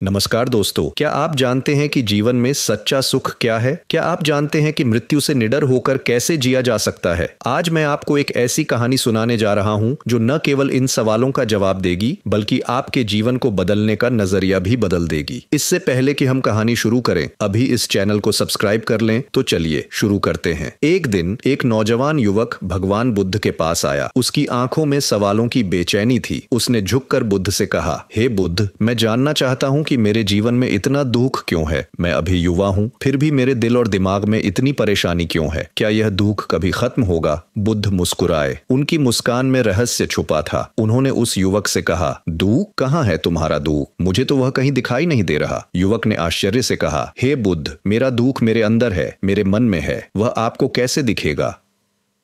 नमस्कार दोस्तों, क्या आप जानते हैं कि जीवन में सच्चा सुख क्या है? क्या आप जानते हैं कि मृत्यु से निडर होकर कैसे जिया जा सकता है? आज मैं आपको एक ऐसी कहानी सुनाने जा रहा हूं जो न केवल इन सवालों का जवाब देगी बल्कि आपके जीवन को बदलने का नजरिया भी बदल देगी। इससे पहले कि हम कहानी शुरू करें, अभी इस चैनल को सब्सक्राइब कर लें। तो चलिए शुरू करते हैं। एक दिन एक नौजवान युवक भगवान बुद्ध के पास आया। उसकी आंखों में सवालों की बेचैनी थी। उसने झुककर बुद्ध से कहा, हे बुद्ध, मैं जानना चाहता हूं कि मेरे जीवन में इतना दुख क्यों है। मैं अभी युवा हूँ, फिर भी मेरे दिल और दिमाग में इतनी परेशानी क्यों है? क्या यह दुख कभी खत्म होगा? बुद्ध मुस्कुराए। उनकी मुस्कान में रहस्य छुपा था। उन्होंने उस युवक से कहा, दुख? कहाँ है तुम्हारा दुख? मुझे तो वह कहीं दिखाई नहीं दे रहा। युवक ने आश्चर्य से कहा, हे बुद्ध, मेरा दुख मेरे अंदर है, मेरे मन में है। वह आपको कैसे दिखेगा?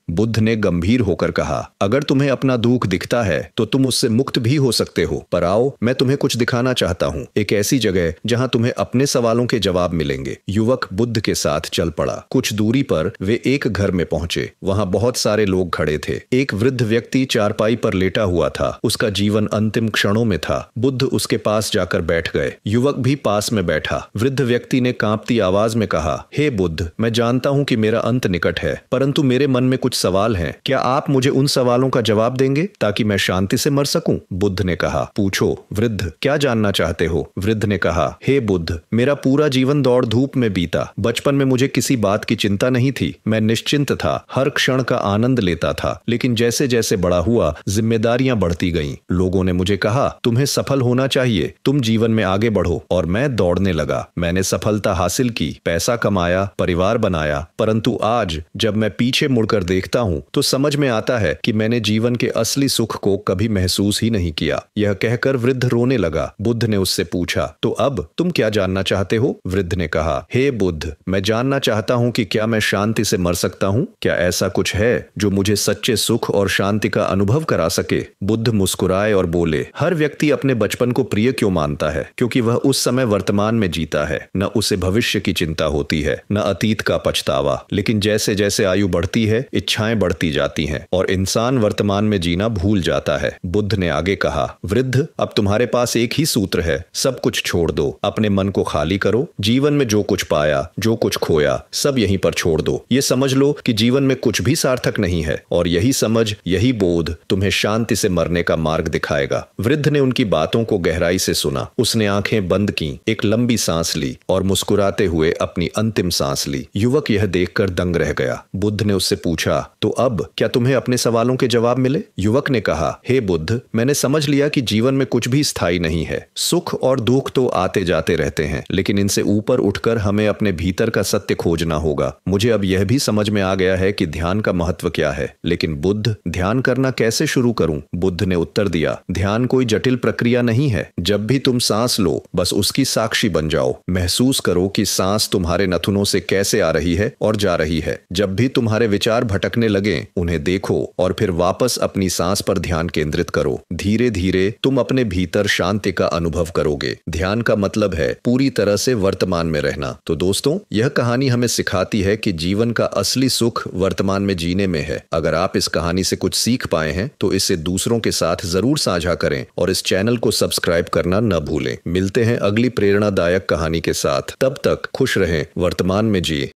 बुद्ध ने गंभीर होकर कहा, अगर तुम्हें अपना दुख दिखता है तो तुम उससे मुक्त भी हो सकते हो। पर आओ, मैं तुम्हें कुछ दिखाना चाहता हूँ, एक ऐसी जगह जहाँ तुम्हें अपने सवालों के जवाब मिलेंगे। युवक बुद्ध के साथ चल पड़ा। कुछ दूरी पर वे एक घर में पहुंचे। वहां बहुत सारे लोग खड़े थे। एक वृद्ध व्यक्ति चारपाई पर लेटा हुआ था। उसका जीवन अंतिम क्षणों में था। बुद्ध उसके पास जाकर बैठ गए। युवक भी पास में बैठा। वृद्ध व्यक्ति ने कांपती आवाज में कहा, हे बुद्ध, मैं जानता हूँ कि मेरा अंत निकट है, परंतु मेरे मन में कुछ सवाल हैं। क्या आप मुझे उन सवालों का जवाब देंगे ताकि मैं शांति से मर सकूं? बुद्ध ने कहा, पूछो वृद्ध, क्या जानना चाहते हो? वृद्ध ने कहा, हे बुद्ध, मेरा पूरा जीवन दौड़ धूप में बीता। बचपन में मुझे किसी बात की चिंता नहीं थी। मैं निश्चिंत था, हर क्षण का आनंद लेता था। लेकिन जैसे जैसे बड़ा हुआ, जिम्मेदारियां बढ़ती गईं। लोगों ने मुझे कहा, तुम्हें सफल होना चाहिए, तुम जीवन में आगे बढ़ो। और मैं दौड़ने लगा। मैंने सफलता हासिल की, पैसा कमाया, परिवार बनाया। परंतु आज जब मैं पीछे मुड़कर देखता हूं तो समझ में आता है कि मैंने जीवन के असली सुख को कभी महसूस ही नहीं किया। यह कहकर वृद्ध रोने लगा। बुद्ध ने उससे पूछा, तो अब तुम क्या जानना चाहते हो? वृद्ध ने कहा, हे बुद्ध, मैं जानना चाहता हूं कि क्या मैं शांति से मर सकता हूं? क्या ऐसा कुछ है जो मुझे सच्चे सुख और शांति का अनुभव करा सके? बुद्ध मुस्कुराए और बोले, हर व्यक्ति अपने बचपन को प्रिय क्यों मानता है? क्योंकि वह उस समय वर्तमान में जीता है। न उसे भविष्य की चिंता होती है, न अतीत का पछतावा। लेकिन जैसे जैसे आयु बढ़ती है, इच्छाएं बढ़ती जाती हैं और इंसान वर्तमान में जीना भूल जाता है। बुद्ध ने आगे कहा, वृद्ध, अब तुम्हारे पास एक ही सूत्र है, सब कुछ छोड़ दो, अपने मन को खाली करो। जीवन में जो कुछ पाया, जो कुछ खोया, सब यहीं पर छोड़ दो। ये समझ लो कि जीवन में कुछ भी सार्थक नहीं है और यही समझ, यही बोध तुम्हें शांति से मरने का मार्ग दिखाएगा। वृद्ध ने उनकी बातों को गहराई से सुना। उसने आंखें बंद की, एक लंबी सांस ली और मुस्कुराते हुए अपनी अंतिम सांस ली। युवक यह देखकर दंग रह गया। बुद्ध ने उससे पूछा, तो अब क्या तुम्हें अपने सवालों के जवाब मिले? युवक ने कहा, हे बुद्ध, मैंने समझ लिया कि जीवन में कुछ भी स्थायी नहीं है। सुख और दुख तो आते जाते रहते हैं, लेकिन इनसे ऊपर उठकर हमें अपने भीतर का सत्य खोजना होगा। मुझे अब यह भी समझ में आ गया है कि ध्यान का महत्व क्या है। लेकिन बुद्ध, ध्यान करना कैसे शुरू करूं? बुद्ध ने उत्तर दिया, ध्यान कोई जटिल प्रक्रिया नहीं है। जब भी तुम सांस लो, बस उसकी साक्षी बन जाओ। महसूस करो कि सांस तुम्हारे नथुनों से कैसे आ रही है और जा रही है। जब भी तुम्हारे विचार भटकने लगे, उन्हें देखो और फिर वापस अपनी सांस पर ध्यान केंद्रित करो। धीरे धीरे तुम अपने भीतर शांति का अनुभव करोगे। ध्यान का मतलब है पूरी तरह से वर्तमान में रहना। तो दोस्तों, यह कहानी हमें सिखाती है कि जीवन का असली सुख वर्तमान में जीने में है। अगर आप इस कहानी से कुछ सीख पाए हैं तो इसे दूसरों के साथ जरूर साझा करें और इस चैनल को सब्सक्राइब करना न भूलें। मिलते हैं अगली प्रेरणादायक कहानी के साथ। तब तक खुश रहें, वर्तमान में जिए।